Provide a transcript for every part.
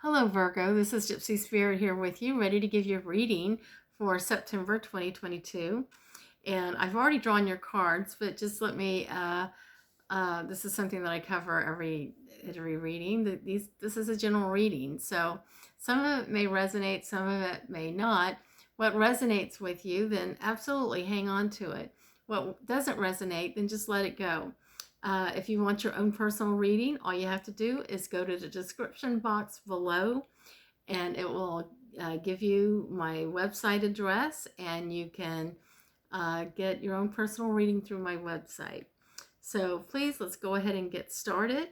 Hello, Virgo. This is Gypsy Spirit here with you, ready to give you a reading for September 2022. And I've already drawn your cards, but just let me, this is something that I cover every reading. This is a general reading. So some of it may resonate, some of it may not. What resonates with you, then absolutely hang on to it. What doesn't resonate, then just let it go. If you want your own personal reading, all you have to do is go to the description box below and it will give you my website address, and you can get your own personal reading through my website. So please, let's go ahead and get started.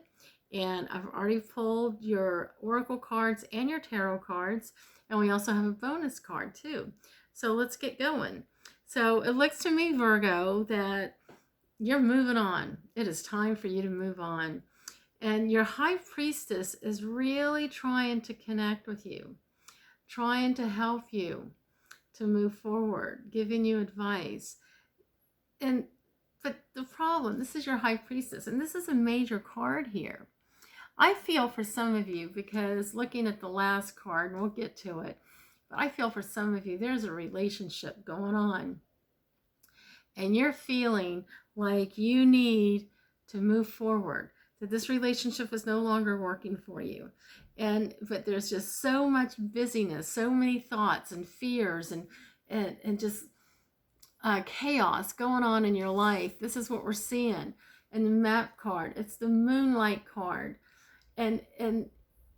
And I've already pulled your oracle cards and your tarot cards, and we also have a bonus card too. So let's get going. So it looks to me, Virgo, that you're moving on. It is time for you to move on. And your high priestess is really trying to connect with you, trying to help you to move forward, giving you advice. But the problem, this is your high priestess, and this is a major card here. I feel for some of you, because looking at the last card, and we'll get to it, but I feel for some of you, there's a relationship going on. And you're feeling like you need to move forward, that this relationship is no longer working for you. But there's just so much busyness, so many thoughts and fears and just chaos going on in your life. This is what we're seeing. And the map card, it's the moonlight card. And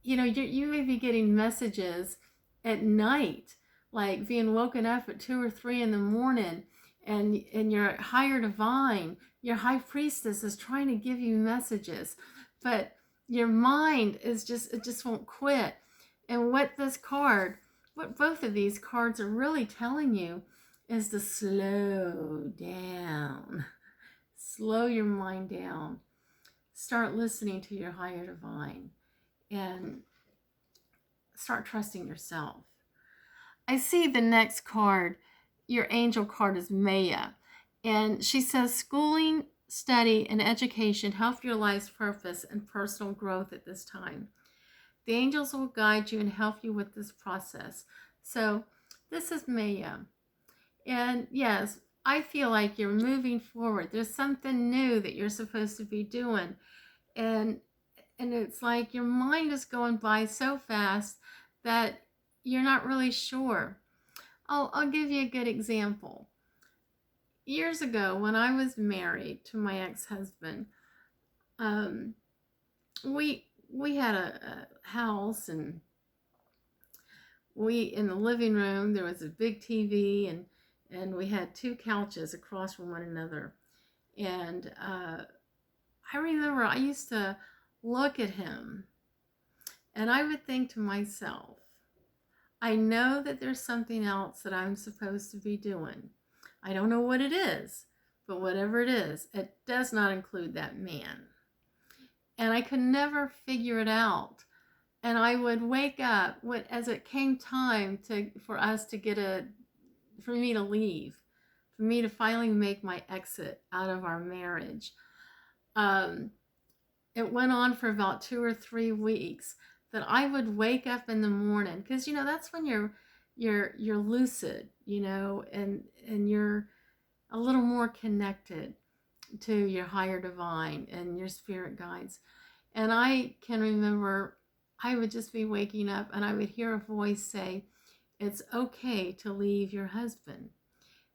you know, you may be getting messages at night, like being woken up at 2 or 3 in the morning, and your higher divine, your high priestess, is trying to give you messages, but your mind is it just won't quit. And what both of these cards are really telling you is to slow down. Slow your mind down. Start listening to your higher divine and start trusting yourself. I see the next card. Your angel card is Maya, and she says schooling, study, and education help your life's purpose and personal growth at this time. The angels will guide you and help you with this process. So this is Maya. And yes, I feel like you're moving forward. There's something new that you're supposed to be doing. And it's like your mind is going by so fast that you're not really sure. I'll give you a good example. Years ago, when I was married to my ex-husband, we had a house, and in the living room there was a big TV, and we had 2 couches across from one another. And I remember I used to look at him, and I would think to myself, I know that there's something else that I'm supposed to be doing. I don't know what it is, but whatever it is, it does not include that man. And I could never figure it out. And I would wake up as it came time for me to leave, for me to finally make my exit out of our marriage. It went on for about 2 or 3 weeks, that I would wake up in the morning, because you know that's when you're lucid, you know, and you're a little more connected to your higher divine and your spirit guides. And I can remember I would just be waking up, and I would hear a voice say, "It's okay to leave your husband.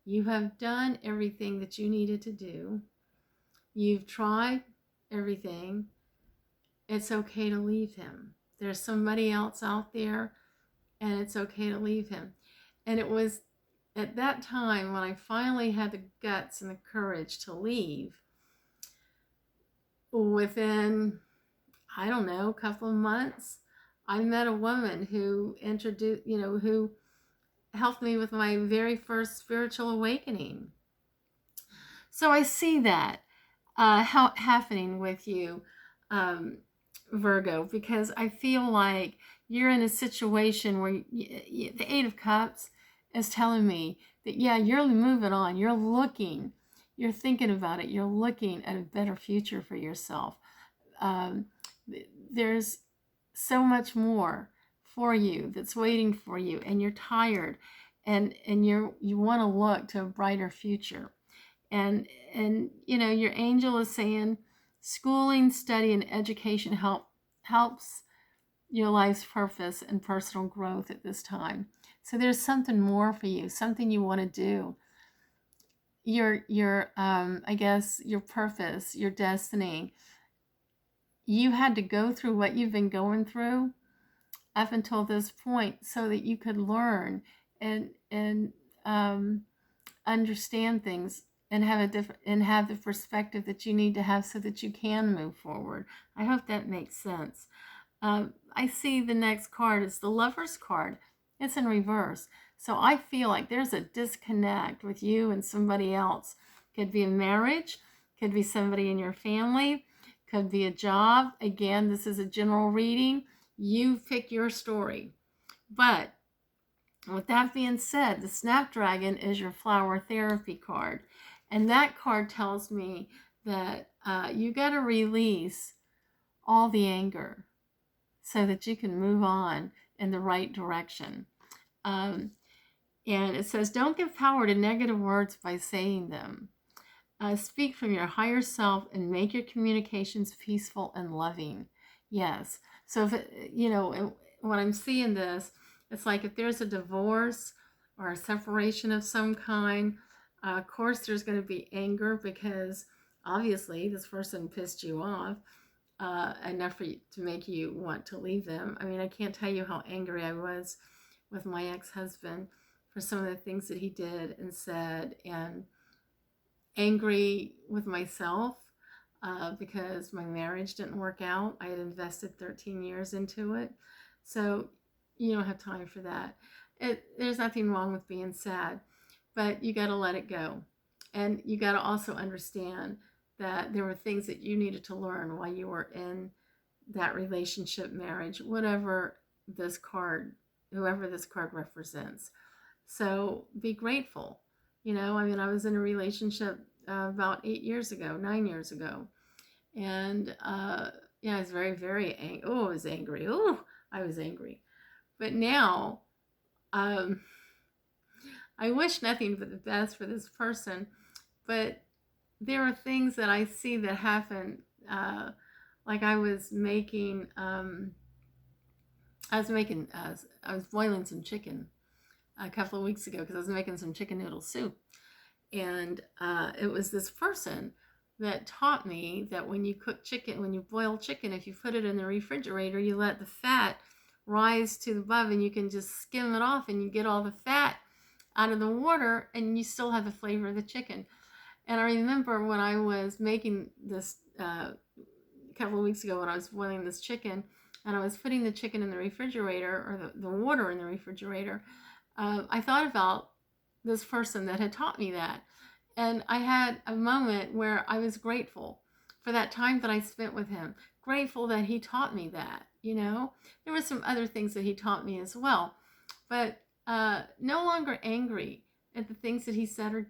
You have done everything that you needed to do. You've tried everything. It's okay to leave him. There's somebody else out there, and it's okay to leave him." And it was at that time when I finally had the guts and the courage to leave. Within, I don't know, a couple of months, I met a woman who who helped me with my very first spiritual awakening. So I see that happening with you, Virgo, because I feel like you're in a situation where the 8 of Cups is telling me that, yeah, you're moving on. You're thinking about it. You're looking at a better future for yourself. There's so much more for you, that's waiting for you, and you're tired, and you want to look to a brighter future. And your angel is saying schooling, study, and education helps your life's purpose and personal growth at this time. So there's something more for you, something you want to do. Your I guess your purpose, your destiny. You had to go through what you've been going through up until this point so that you could learn and understand things and have the perspective that you need to have so that you can move forward. I hope that makes sense. I see the next card is the Lover's card. It's in reverse. So I feel like there's a disconnect with you and somebody else. Could be a marriage, could be somebody in your family, could be a job. Again, this is a general reading. You pick your story. But with that being said, the Snapdragon is your flower therapy card. And that card tells me that you got to release all the anger so that you can move on in the right direction. And it says, don't give power to negative words by saying them. Speak from your higher self and make your communications peaceful and loving. Yes. So when I'm seeing this, it's like if there's a divorce or a separation of some kind, of course there's going to be anger because obviously this person pissed you off enough to make you want to leave them. I mean, I can't tell you how angry I was with my ex-husband for some of the things that he did and said, and angry with myself because my marriage didn't work out. I had invested 13 years into it. So you don't have time for that. There's nothing wrong with being sad, but you got to let it go. And you got to also understand that there were things that you needed to learn while you were in that relationship, marriage, whoever this card represents. So be grateful. I mean, I was in a relationship about 9 years ago. And I was very, very angry. Oh, I was angry. Oh, I was angry. But now, I wish nothing but the best for this person. But there are things that I see that happen. Like I was boiling some chicken a couple of weeks ago because I was making some chicken noodle soup. And it was this person that taught me that when you boil chicken, if you put it in the refrigerator, you let the fat rise to above and you can just skim it off and you get all the fat out of the water and you still have the flavor of the chicken. And I remember when I was making this a couple of weeks ago when I was boiling this chicken and I was putting the chicken in the refrigerator or the water in the refrigerator, I thought about this person that had taught me that. And I had a moment where I was grateful for that time that I spent with him. Grateful that he taught me that, There were some other things that he taught me as well. But no longer angry at the things that he said or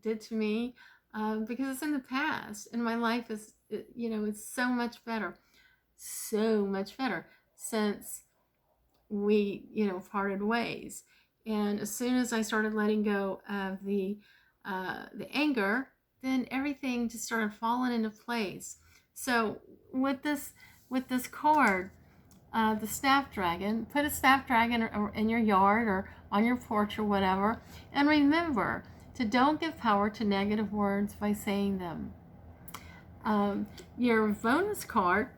did to me because it's in the past. And my life is, it's so much better since we, parted ways. And as soon as I started letting go of the anger, then everything just started falling into place. So with this card, the Snapdragon, put a Snapdragon in your yard or on your porch or whatever, and remember to don't give power to negative words by saying them. Your bonus card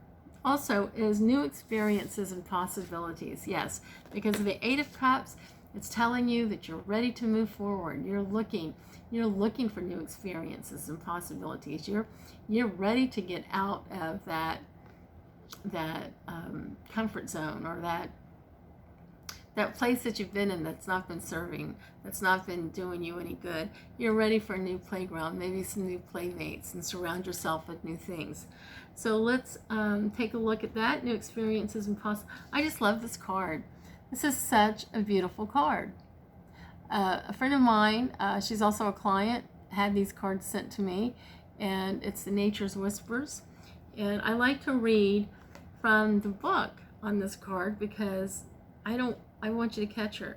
also is new experiences and possibilities. Yes, because of the 8 of Cups, it's telling you that you're ready to move forward. You're looking for new experiences and possibilities. You're ready to get out of that comfort zone or that place that you've been in that's not been serving, that's not been doing you any good. You're ready for a new playground, maybe some new playmates, and surround yourself with new things. So let's take a look at that, new experiences and I just love this card. This is such a beautiful card. A friend of mine, she's also a client, had these cards sent to me, and it's the Nature's Whispers. And I like to read from the book on this card because I want you to capture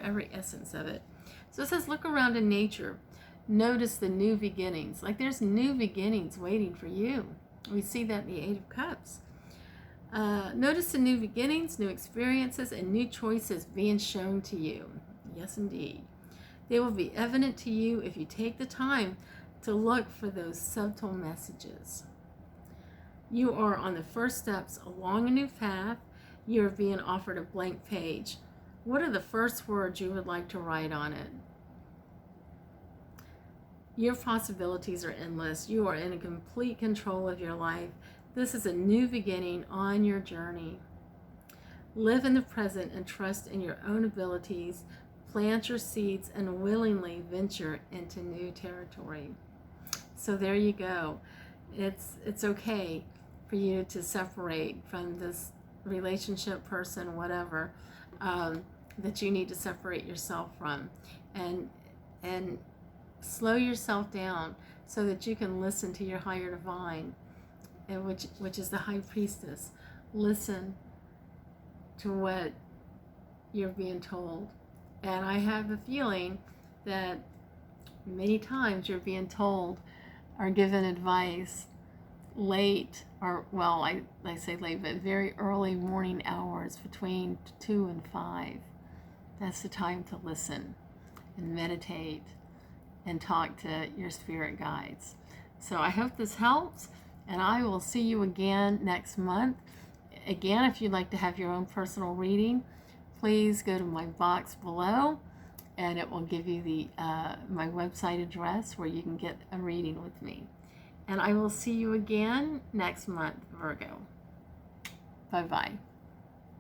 every essence of it. So it says, look around in nature. Notice the new beginnings. Like there's new beginnings waiting for you. We see that in the Eight of Cups. Notice the new beginnings, new experiences, and new choices being shown to you. Yes, indeed. They will be evident to you if you take the time to look for those subtle messages. You are on the first steps along a new path. You are being offered a blank page. What are the first words you would like to write on it? Your possibilities are endless. You are in complete control of your life. This is a new beginning on your journey. Live in the present and trust in your own abilities. Plant your seeds and willingly venture into new territory. So there you go. It's okay for you to separate from this relationship, person, whatever, that you need to separate yourself from, and slow yourself down so that you can listen to your higher divine, and which is the high priestess. Listen to what you're being told. And I have a feeling that many times you're being told or given advice late, or well, I say late, but very early morning hours between 2 and 5. That's the time to listen and meditate and talk to your spirit guides. So I hope this helps, and I will see you again next month. Again, if you'd like to have your own personal reading, please go to my box below, and it will give you the my website address where you can get a reading with me. And I will see you again next month, Virgo. Bye-bye.